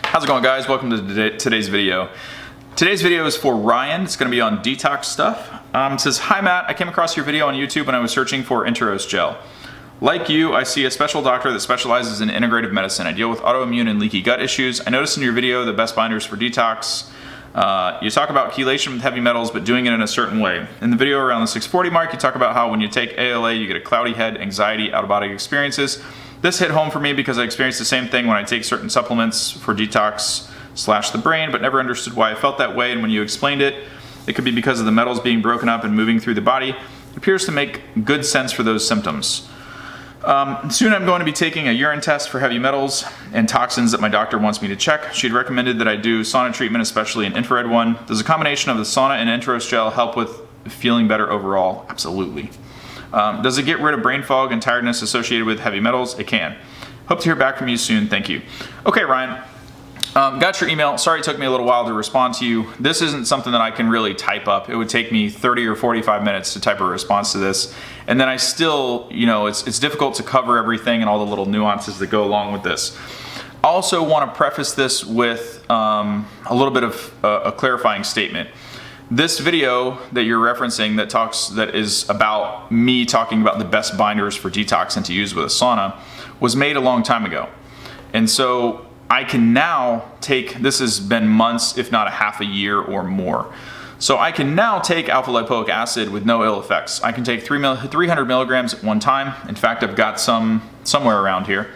How's it going, guys? Welcome to today's video. Today's video is for Ryan. It's going to be on detox stuff. It says, "Hi Matt, I came across your video on YouTube when I was searching for Intros gel. Like you, I see a special doctor that specializes in integrative medicine. I deal with autoimmune and leaky gut issues. I noticed in your video the best binders for detox. You talk about chelation with heavy metals, but doing it in a certain way. In the video around the 640 mark, you talk about how when you take ALA, you get a cloudy head, anxiety, out-of-body experiences. This hit home for me because I experienced the same thing when I take certain supplements for detox / the brain, but never understood why I felt that way. And when you explained it, it could be because of the metals being broken up and moving through the body. It appears to make good sense for those symptoms. Soon I'm going to be taking a urine test for heavy metals and toxins that my doctor wants me to check. She'd recommended that I do sauna treatment, especially an infrared one. Does a combination of the sauna and Intros gel help with feeling better overall? Absolutely. Does it get rid of brain fog and tiredness associated with heavy metals? It can. Hope to hear back from you soon. Thank you." Okay, Ryan. Got your email. Sorry it took me a little while to respond to you. This isn't something that I can really type up. It would take me 30 or 45 minutes to type a response to this. And then I still, it's difficult to cover everything and all the little nuances that go along with this. I also want to preface this with a little bit of a clarifying statement. This video that you're referencing that is about me talking about the best binders for detox and to use with a sauna was made a long time ago. And so I can now take, this has been months, if not a half a year or more. So I can now take alpha lipoic acid with no ill effects. I can take 300 milligrams at one time. In fact, I've got some somewhere around here.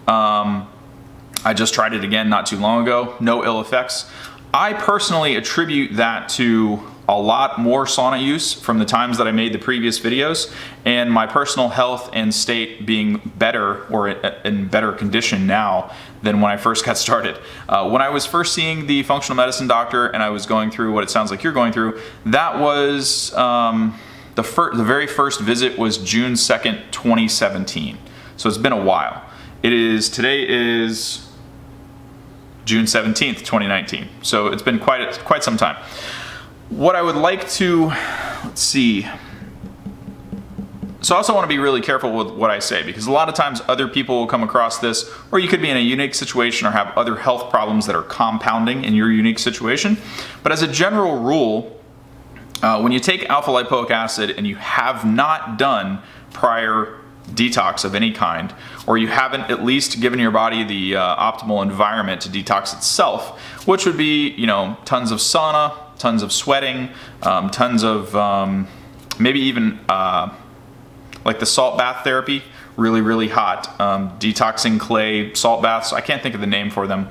I just tried it again not too long ago. No ill effects. I personally attribute that to a lot more sauna use from the times that I made the previous videos and my personal health and state being better or in better condition now than when I first got started. When I was first seeing the functional medicine doctor and I was going through what it sounds like you're going through, that was the very first visit was June 2nd, 2017. So it's been a while. Today is June 17th, 2019. So it's been quite some time. What I would like to, let's see. So I also want to be really careful with what I say because a lot of times other people will come across this, or you could be in a unique situation or have other health problems that are compounding in your unique situation. But as a general rule, when you take alpha lipoic acid and you have not done prior detox of any kind, or you haven't at least given your body the optimal environment to detox itself, which would be, tons of sauna, tons of sweating, tons of maybe even like the salt bath therapy, really hot, detoxing clay salt baths. I can't think of the name for them.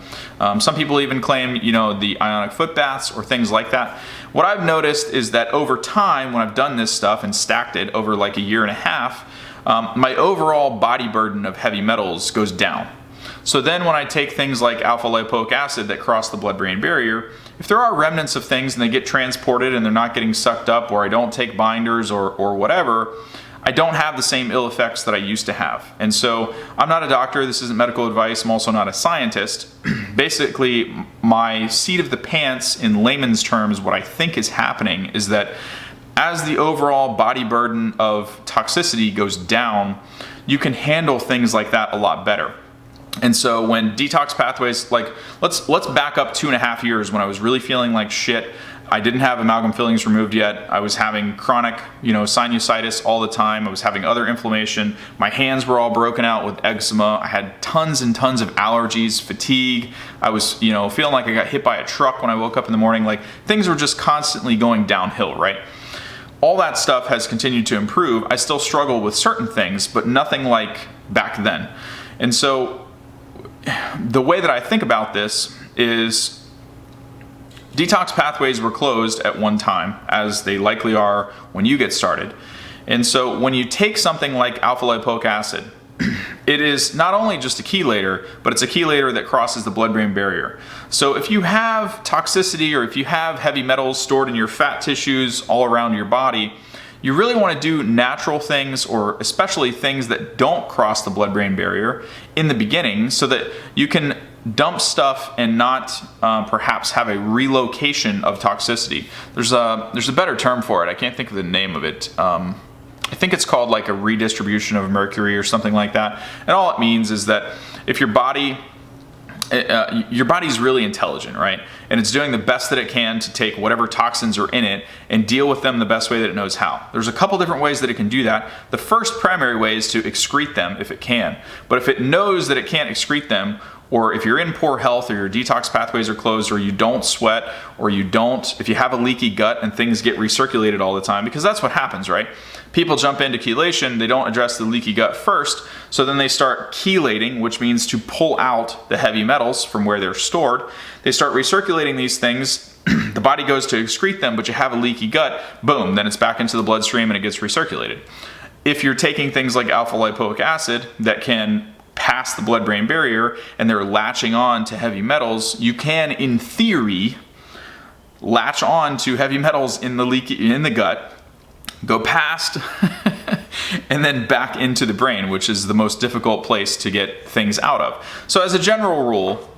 Some people even claim, the ionic foot baths or things like that. What I've noticed is that over time, when I've done this stuff and stacked it over like a year and a half, my overall body burden of heavy metals goes down. So then when I take things like alpha lipoic acid that cross the blood-brain barrier, if there are remnants of things and they get transported and they're not getting sucked up, or I don't take binders or whatever, I don't have the same ill effects that I used to have. And so I'm not a doctor, this isn't medical advice, I'm also not a scientist. Basically, my seat of the pants in layman's terms, what I think is happening is that as the overall body burden of toxicity goes down, you can handle things like that a lot better. And so when detox pathways, like let's back up 2.5 years when I was really feeling like shit. I didn't have amalgam fillings removed yet. I was having chronic, sinusitis all the time. I was having other inflammation. My hands were all broken out with eczema. I had tons and tons of allergies, fatigue. I was, feeling like I got hit by a truck when I woke up in the morning. Like things were just constantly going downhill, right? All that stuff has continued to improve. I still struggle with certain things, but nothing like back then. And so the way that I think about this is detox pathways were closed at one time, as they likely are when you get started. And so when you take something like alpha lipoic acid, it is not only just a chelator, but it's a chelator that crosses the blood-brain barrier. So if you have toxicity or if you have heavy metals stored in your fat tissues all around your body, you really want to do natural things, or especially things that don't cross the blood-brain barrier in the beginning, so that you can dump stuff and not perhaps have a relocation of toxicity. There's a better term for it. I can't think of the name of it. I think it's called like a redistribution of mercury or something like that. And all it means is that if your body your body's really intelligent, right? And it's doing the best that it can to take whatever toxins are in it and deal with them the best way that it knows how. There's a couple different ways that it can do that. The first primary way is to excrete them if it can. But if it knows that it can't excrete them, or if you're in poor health, or your detox pathways are closed, or you don't sweat, or if you have a leaky gut and things get recirculated all the time, because that's what happens, right? People jump into chelation, they don't address the leaky gut first, so then they start chelating, which means to pull out the heavy metals from where they're stored. They start recirculating these things, the body goes to excrete them, but you have a leaky gut, boom, then it's back into the bloodstream and it gets recirculated. If you're taking things like alpha lipoic acid that can pass the blood-brain barrier and they're latching on to heavy metals, you can, in theory, latch on to heavy metals in the gut, go past, and then back into the brain, which is the most difficult place to get things out of. So as a general rule,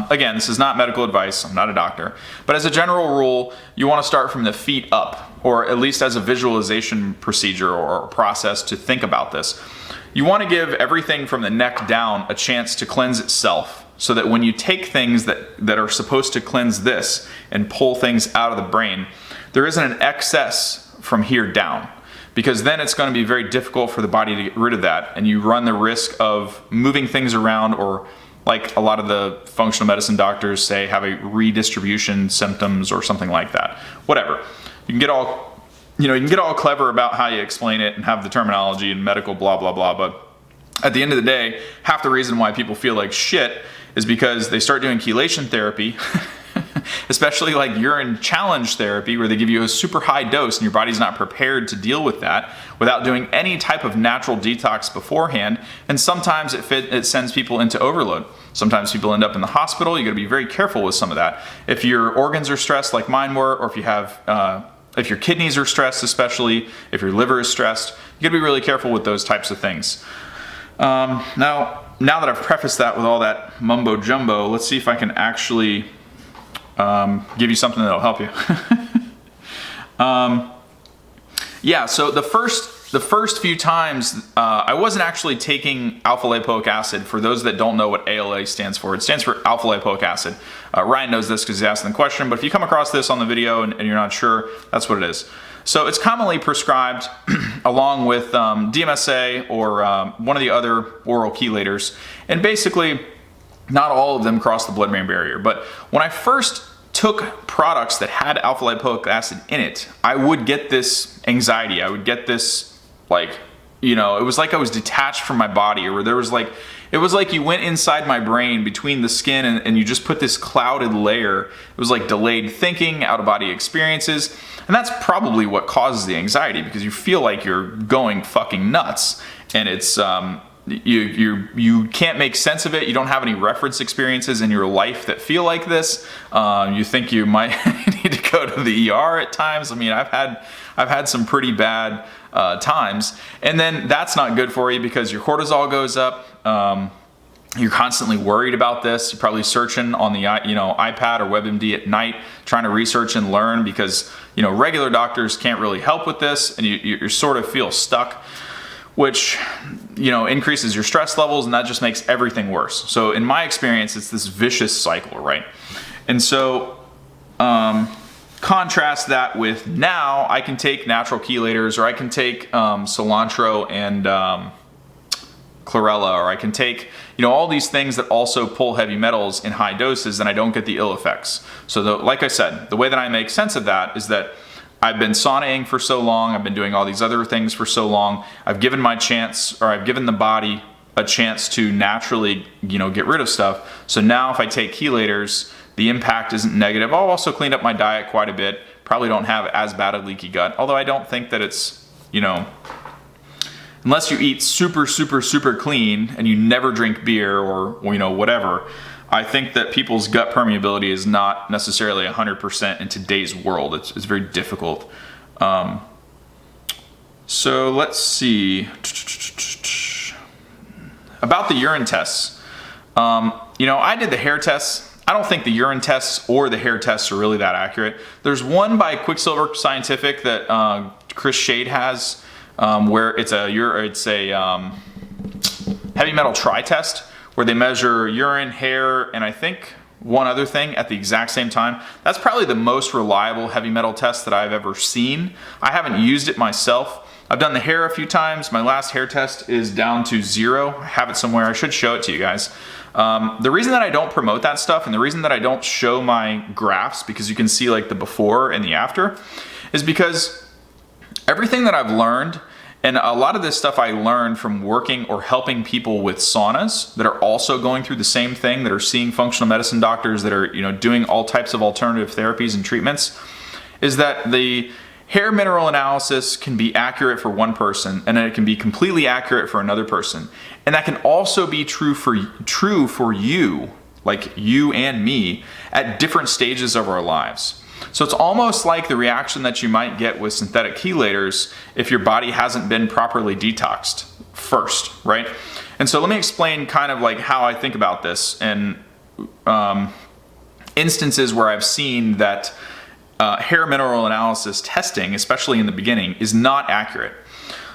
again, this is not medical advice, I'm not a doctor, but as a general rule, you want to start from the feet up, or at least as a visualization procedure or process to think about this. You want to give everything from the neck down a chance to cleanse itself, so that when you take things that are supposed to cleanse this and pull things out of the brain, there isn't an excess from here down, because then it's going to be very difficult for the body to get rid of that, and you run the risk of moving things around, or like a lot of the functional medicine doctors say, have a redistribution symptoms or something like that. Whatever. You can get all clever about how you explain it and have the terminology and medical blah blah blah, but at the end of the day, half the reason why people feel like shit is because they start doing chelation therapy, especially like urine challenge therapy, where they give you a super high dose and your body's not prepared to deal with that without doing any type of natural detox beforehand. And sometimes it sends people into overload. Sometimes people end up in the hospital. You got to be very careful with some of that. If your organs are stressed like mine were, or if your kidneys are stressed, especially if your liver is stressed, you gotta be really careful with those types of things. Now that I've prefaced that with all that mumbo jumbo, let's see if I can actually give you something that'll help you. Yeah, so the first few times, I wasn't actually taking alpha lipoic acid. For those that don't know what ALA stands for, it stands for alpha lipoic acid. Ryan knows this because he's asking the question, but if you come across this on the video and you're not sure, that's what it is. So it's commonly prescribed along with DMSA or one of the other oral chelators, and basically not all of them cross the blood-brain barrier. But when I first took products that had alpha lipoic acid in it, I would get this anxiety. I would get this, like, it was like I was detached from my body, or it was like you went inside my brain between the skin and you just put this clouded layer. It was like delayed thinking, out-of-body experiences. And that's probably what causes the anxiety, because you feel like you're going fucking nuts. And it's, you can't make sense of it. You don't have any reference experiences in your life that feel like this. You think you might need to go to the ER at times. I mean, I've had some pretty bad times, and then that's not good for you because your cortisol goes up. You're constantly worried about this. You're probably searching on the iPad or WebMD at night, trying to research and learn, because regular doctors can't really help with this, and you sort of feel stuck, which increases your stress levels, and that just makes everything worse. So in my experience, it's this vicious cycle, right? And so contrast that with, now I can take natural chelators, or I can take cilantro and chlorella, or I can take all these things that also pull heavy metals in high doses, and I don't get the ill effects. So like I said, the way that I make sense of that is that I've been saunaing for so long, I've been doing all these other things for so long, I've given I've given the body a chance to naturally get rid of stuff. So now if I take chelators, the impact isn't negative. I'll also clean up my diet quite a bit, probably don't have as bad a leaky gut, although I don't think that it's, unless you eat super, super, super clean and you never drink beer or whatever, I think that people's gut permeability is not necessarily 100% in today's world. It's very difficult. So let's see. About the urine tests. I did the hair tests. I don't think the urine tests or the hair tests are really that accurate. There's one by Quicksilver Scientific that Chris Shade has, where it's a heavy metal tri test, where they measure urine, hair, and I think one other thing at the exact same time. That's probably the most reliable heavy metal test that I've ever seen. I haven't used it myself. I've done the hair a few times. My last hair test is down to 0. I have it somewhere. I should show it to you guys. The reason that I don't promote that stuff and the reason that I don't show my graphs, because you can see like the before and the after, is because everything that I've learned, and a lot of this stuff I learned from working or helping people with saunas that are also going through the same thing, that are seeing functional medicine doctors, that are, you know, doing all types of alternative therapies and treatments, is that the hair mineral analysis can be accurate for one person, and then it can be completely accurate for another person. And that can also be true for you, like you and me, at different stages of our lives. So it's almost like the reaction that you might get with synthetic chelators if your body hasn't been properly detoxed first, right? And so let me explain kind of like how I think about this and instances where I've seen that hair mineral analysis testing, especially in the beginning, is not accurate.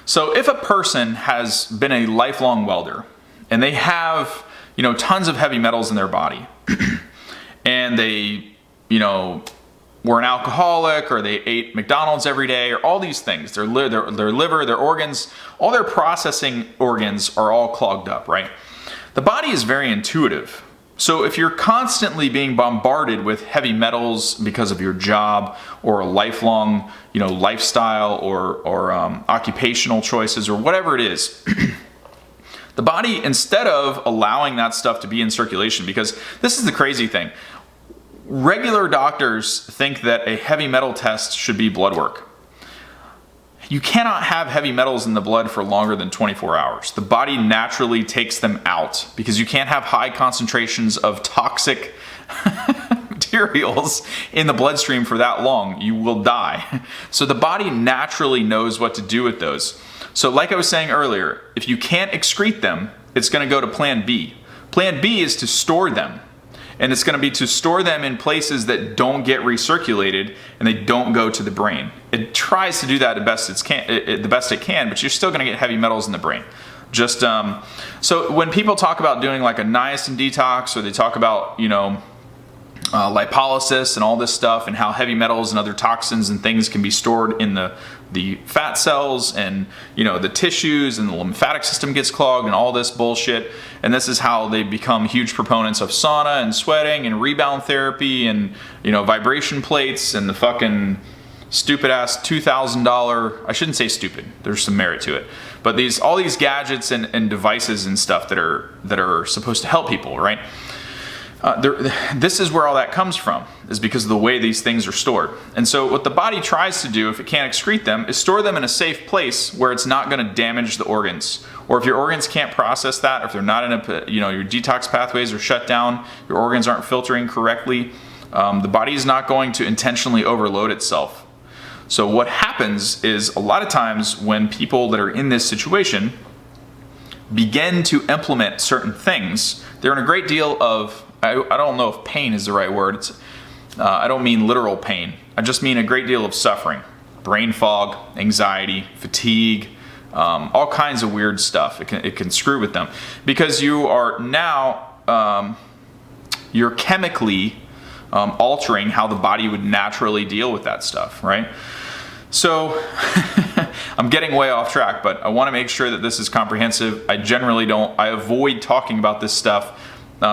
So if a person has been a lifelong welder and they have, you know, tons of heavy metals in their body and they, you know, were an alcoholic, or they ate McDonald's every day, or all these things, their liver, their organs, all their processing organs are all clogged up, right? The body is very intuitive. So if you're constantly being bombarded with heavy metals because of your job or a lifelong, you know, lifestyle or occupational choices or whatever it is, the body, instead of allowing that stuff to be in circulation, because this is the crazy thing, regular doctors think that a heavy metal test should be blood work. You cannot have heavy metals in the blood for longer than 24 hours. The body naturally takes them out because you can't have high concentrations of toxic materials in the bloodstream for that long. You will die. So the body naturally knows what to do with those. So like I was saying earlier, if you can't excrete them, it's going to go to plan B. Plan B is to store them. And it's going to be to store them in places that don't get recirculated and they don't go to the brain. It tries to do that the best it can, but you're still going to get heavy metals in the brain. Just so when people talk about doing like a niacin detox, or they talk about, you know, lipolysis and all this stuff, and how heavy metals and other toxins and things can be stored in the fat cells and, you know, the tissues, and the lymphatic system gets clogged and all this bullshit. And this is how they become huge proponents of sauna and sweating and rebound therapy and, you know, vibration plates and the fucking stupid ass $2,000, I shouldn't say stupid, there's some merit to it, but all these gadgets and devices and stuff that are supposed to help people, right? This is where all that comes from, is because of the way these things are stored. And so what the body tries to do, if it can't excrete them, is store them in a safe place where it's not going to damage the organs. Or if your organs can't process that, if they're not in a, you know, your detox pathways are shut down, your organs aren't filtering correctly, the body is not going to intentionally overload itself. So what happens is, a lot of times when people that are in this situation begin to implement certain things, they're in a great deal of, I don't know if pain is the right word. I don't mean literal pain. I just mean a great deal of suffering. Brain fog, anxiety, fatigue, all kinds of weird stuff. It can screw with them. Because you are now, you're chemically altering how the body would naturally deal with that stuff, right? So, I'm getting way off track, but I want to make sure that this is comprehensive. I avoid talking about this stuff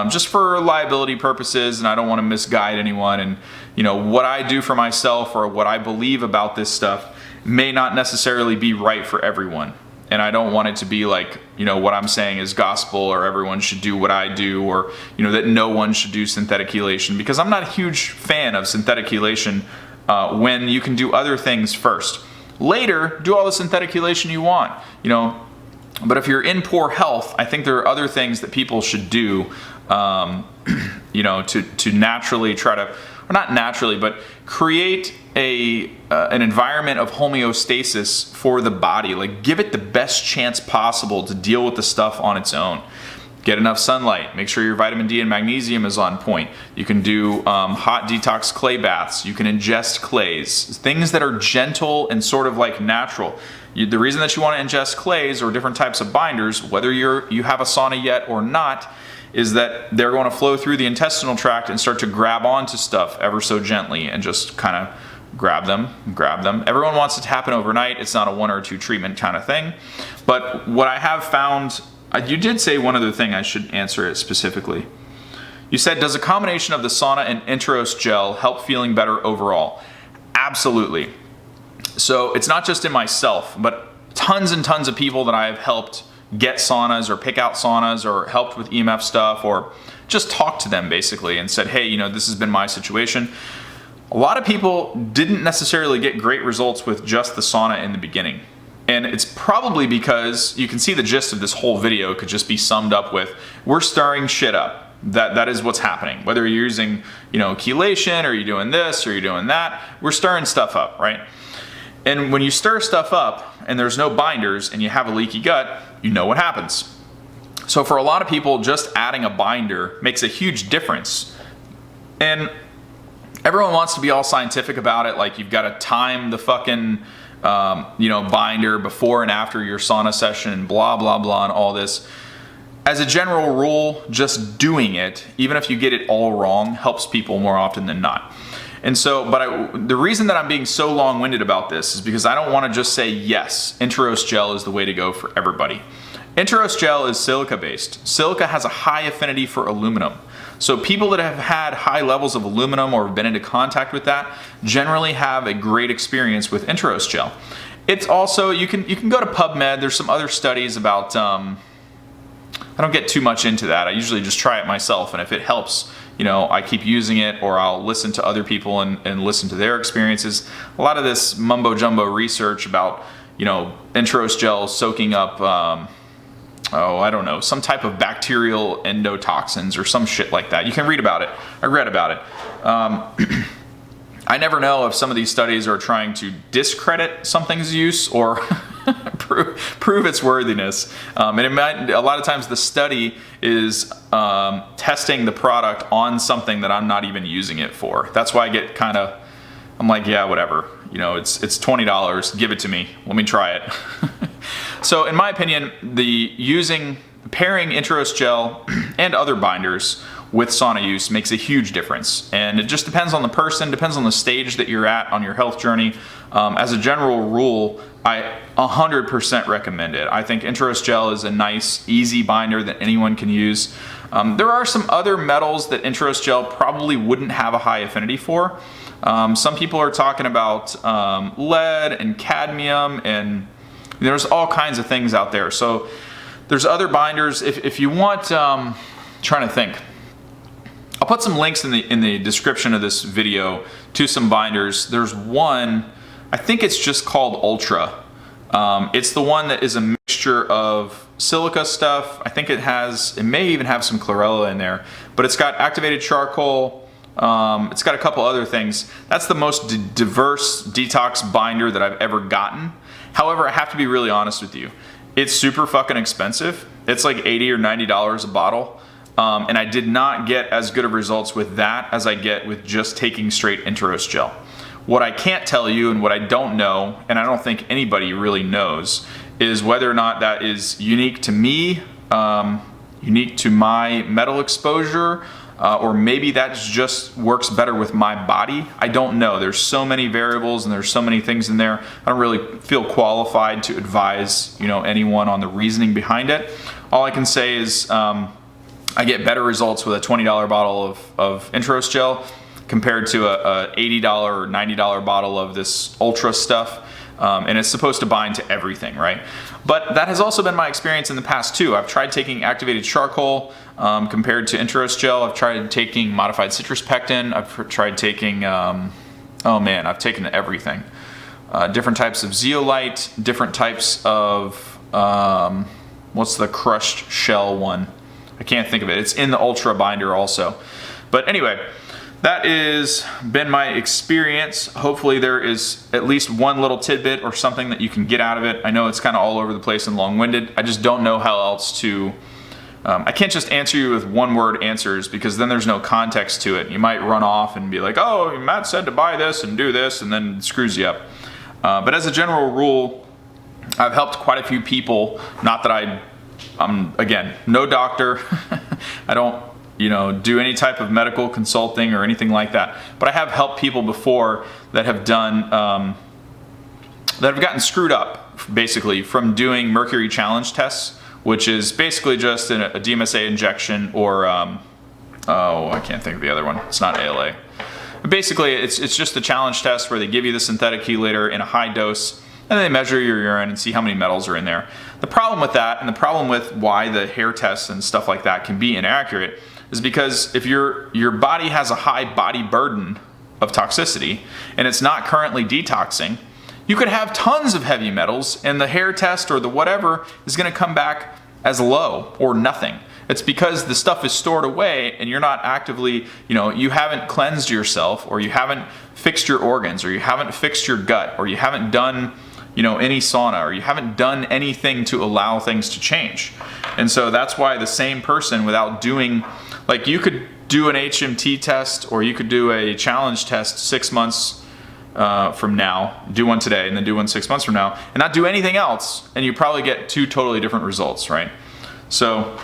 just for liability purposes, and I don't want to misguide anyone. And, you know, what I do for myself or what I believe about this stuff may not necessarily be right for everyone. And I don't want it to be like, you know, what I'm saying is gospel, or everyone should do what I do, or, you know, that no one should do synthetic chelation, because I'm not a huge fan of synthetic chelation when you can do other things first. Later, do all the synthetic chelation you want, you know. But if you're in poor health, I think there are other things that people should do, you know, to naturally try to, or not naturally, but create an environment of homeostasis for the body. Like, give it the best chance possible to deal with the stuff on its own. Get enough sunlight. Make sure your vitamin D and magnesium is on point. You can do hot detox clay baths. You can ingest clays. Things that are gentle and sort of like natural. The reason that you want to ingest clays or different types of binders, whether you have a sauna yet or not, is that they're going to flow through the intestinal tract and start to grab onto stuff ever so gently and just kind of grab them. Everyone wants it to happen overnight. It's not a 1 or 2 treatment kind of thing. But what I have found, you did say one other thing, I should answer it specifically. You said, does a combination of the sauna and Enteros gel help feeling better overall? Absolutely. So it's not just in myself, but tons and tons of people that I have helped get saunas or pick out saunas or helped with EMF stuff or just talked to them basically and said, hey, this has been my situation. A lot of people didn't necessarily get great results with just the sauna in the beginning. And it's probably because you can see the gist of this whole video could just be summed up with, we're stirring shit up. That is what's happening. Whether you're using, chelation or you're doing this or you're doing that, we're stirring stuff up, right? And when you stir stuff up and there's no binders and you have a leaky gut, you know what happens. So for a lot of people, just adding a binder makes a huge difference. And everyone wants to be all scientific about it, like you've got to time the fucking binder before and after your sauna session and blah, blah, blah, and all this. As a general rule, just doing it, even if you get it all wrong, helps people more often than not. And so, the reason that I'm being so long-winded about this is because I don't want to just say, yes, Enteros gel is the way to go for everybody. Enteros gel is silica-based. Silica has a high affinity for aluminum. So people that have had high levels of aluminum or have been into contact with that generally have a great experience with Enteros gel. It's also, you can go to PubMed. There's some other studies about, I don't get too much into that. I usually just try it myself, and if it helps, I keep using it, or I'll listen to other people and listen to their experiences. A lot of this mumbo jumbo research about, Enteros gel soaking up, I don't know, some type of bacterial endotoxins or some shit like that. You can read about it. I read about it. I never know if some of these studies are trying to discredit something's use or prove its worthiness. And a lot of times the study is testing the product on something that I'm not even using it for. That's why I get I'm like, yeah, whatever. It's $20. Give it to me. Let me try it. So in my opinion, pairing Enteros gel and other binders with sauna use makes a huge difference. And it just depends on the person, depends on the stage that you're at on your health journey. As a general rule, I 100% recommend it. I think Enteros gel is a nice, easy binder that anyone can use. There are some other metals that Enteros gel probably wouldn't have a high affinity for. Some people are talking about lead and cadmium, and there's all kinds of things out there. So there's other binders. If you want, trying to think, I'll put some links in the description of this video to some binders. There's one, I think it's just called Ultra. It's the one that is a mixture of silica stuff. I think it may even have some chlorella in there, but it's got activated charcoal. It's got a couple other things. That's the most diverse detox binder that I've ever gotten. However, I have to be really honest with you. It's super fucking expensive. It's like $80 or $90 a bottle. And I did not get as good of results with that as I get with just taking straight Enteros gel. What I can't tell you and what I don't know, and I don't think anybody really knows, is whether or not that is unique to me, unique to my metal exposure, or maybe that just works better with my body. I don't know. There's so many variables and there's so many things in there. I don't really feel qualified to advise anyone on the reasoning behind it. All I can say is I get better results with a $20 bottle of Enteros gel compared to a $80 or $90 bottle of this Ultra stuff. And it's supposed to bind to everything, right? But that has also been my experience in the past too. I've tried taking activated charcoal compared to Enteros gel. I've tried taking modified citrus pectin. I've tried taking, I've taken everything. Different types of zeolite, different types of, what's the crushed shell one? I can't think of it. It's in the Ultra binder also. But anyway, that has been my experience. Hopefully there is at least one little tidbit or something that you can get out of it. I know it's kind of all over the place and long-winded. I just don't know how else to... I can't just answer you with one-word answers because then there's no context to it. You might run off and be like, oh, Matt said to buy this and do this, and then it screws you up. But as a general rule, I've helped quite a few people. Not that I'm, again, no doctor. I don't, do any type of medical consulting or anything like that. But I have helped people before that have done, that have gotten screwed up, basically, from doing Mercury challenge tests, which is basically just a DMSA injection or, I can't think of the other one. It's not ALA. But basically, it's just a challenge test where they give you the synthetic chelator in a high dose, and they measure your urine and see how many metals are in there. The problem with that, and the problem with why the hair tests and stuff like that can be inaccurate, is because if your body has a high body burden of toxicity and it's not currently detoxing, you could have tons of heavy metals and the hair test or the whatever is going to come back as low or nothing. It's because the stuff is stored away and you're not actively, you haven't cleansed yourself, or you haven't fixed your organs, or you haven't fixed your gut, or you haven't done any sauna, or you haven't done anything to allow things to change. And so that's why the same person, without doing, like, you could do an HMT test or you could do a challenge test 6 months from now, do one today and then do one 6 months from now, and not do anything else, and you probably get 2 totally different results, right? So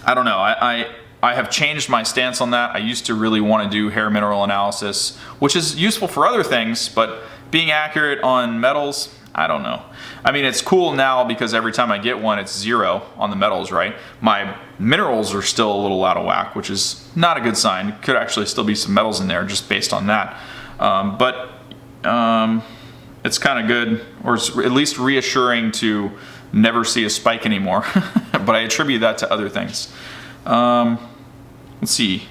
I don't know. I have changed my stance on that. I used to really want to do hair mineral analysis, which is useful for other things, but being accurate on metals, I don't know. I mean, it's cool now because every time I get one, it's 0 on the metals, right? My minerals are still a little out of whack, which is not a good sign. Could actually still be some metals in there just based on that. But it's kind of good, or it's at least reassuring to never see a spike anymore. But I attribute that to other things. Let's see.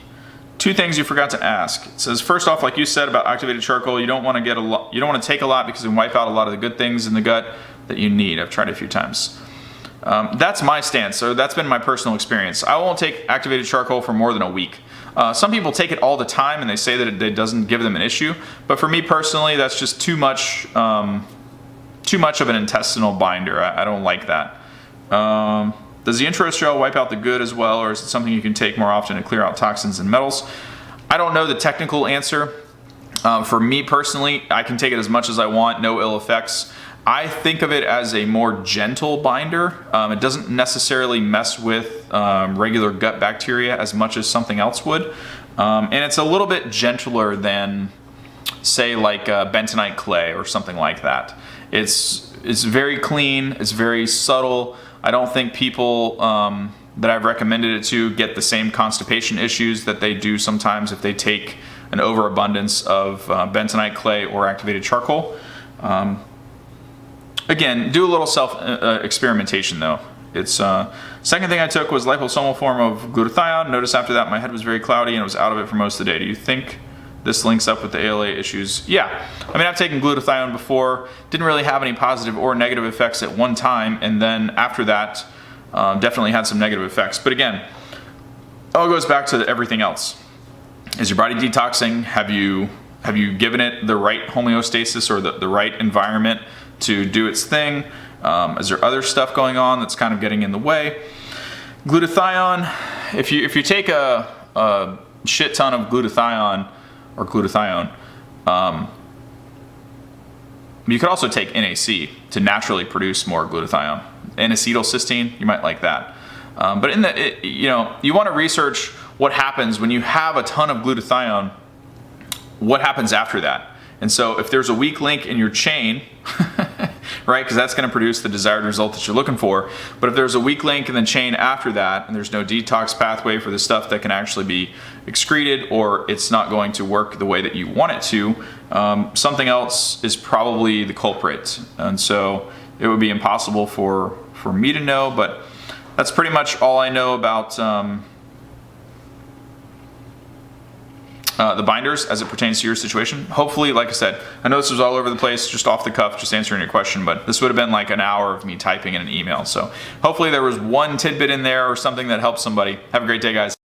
2 things you forgot to ask. It says, first off, like you said about activated charcoal, you don't want to get a lot. You don't want to take a lot because it can wipe out a lot of the good things in the gut that you need. I've tried it a few times. That's my stance. So that's been my personal experience. I won't take activated charcoal for more than a week. Some people take it all the time and they say that it doesn't give them an issue. But for me personally, that's just too much of an intestinal binder. I don't like that. Does the intro gel wipe out the good as well, or is it something you can take more often to clear out toxins and metals? I don't know the technical answer. For me personally, I can take it as much as I want, no ill effects. I think of it as a more gentle binder. It doesn't necessarily mess with regular gut bacteria as much as something else would. And it's a little bit gentler than, say, like bentonite clay or something like that. It's very clean, it's very subtle. I don't think people that I've recommended it to get the same constipation issues that they do sometimes if they take an overabundance of bentonite clay or activated charcoal. Again, do a little self-experimentation though. It's second thing I took was liposomal form of glutathione. Notice after that my head was very cloudy and I was out of it for most of the day. Do you think this links up with the ALA issues? Yeah. I mean, I've taken glutathione before, didn't really have any positive or negative effects at one time, and then after that, definitely had some negative effects. But again, it all goes back to everything else. Is your body detoxing? Have you given it the right homeostasis or the right environment to do its thing? Is there other stuff going on that's kind of getting in the way? Glutathione, if you take a shit ton of glutathione, you could also take NAC to naturally produce more glutathione. N-acetylcysteine, you might like that. But you want to research what happens when you have a ton of glutathione, what happens after that. And so if there's a weak link in your chain, right, because that's going to produce the desired result that you're looking for. But if there's a weak link in the chain after that, and there's no detox pathway for the stuff that can actually be excreted, or it's not going to work the way that you want it to, something else is probably the culprit. And so it would be impossible for me to know, but that's pretty much all I know about the binders as it pertains to your situation. Hopefully, like I said, I know this was all over the place, just off the cuff, just answering your question, but this would have been like an hour of me typing in an email. So hopefully there was one tidbit in there or something that helped somebody. Have a great day, guys.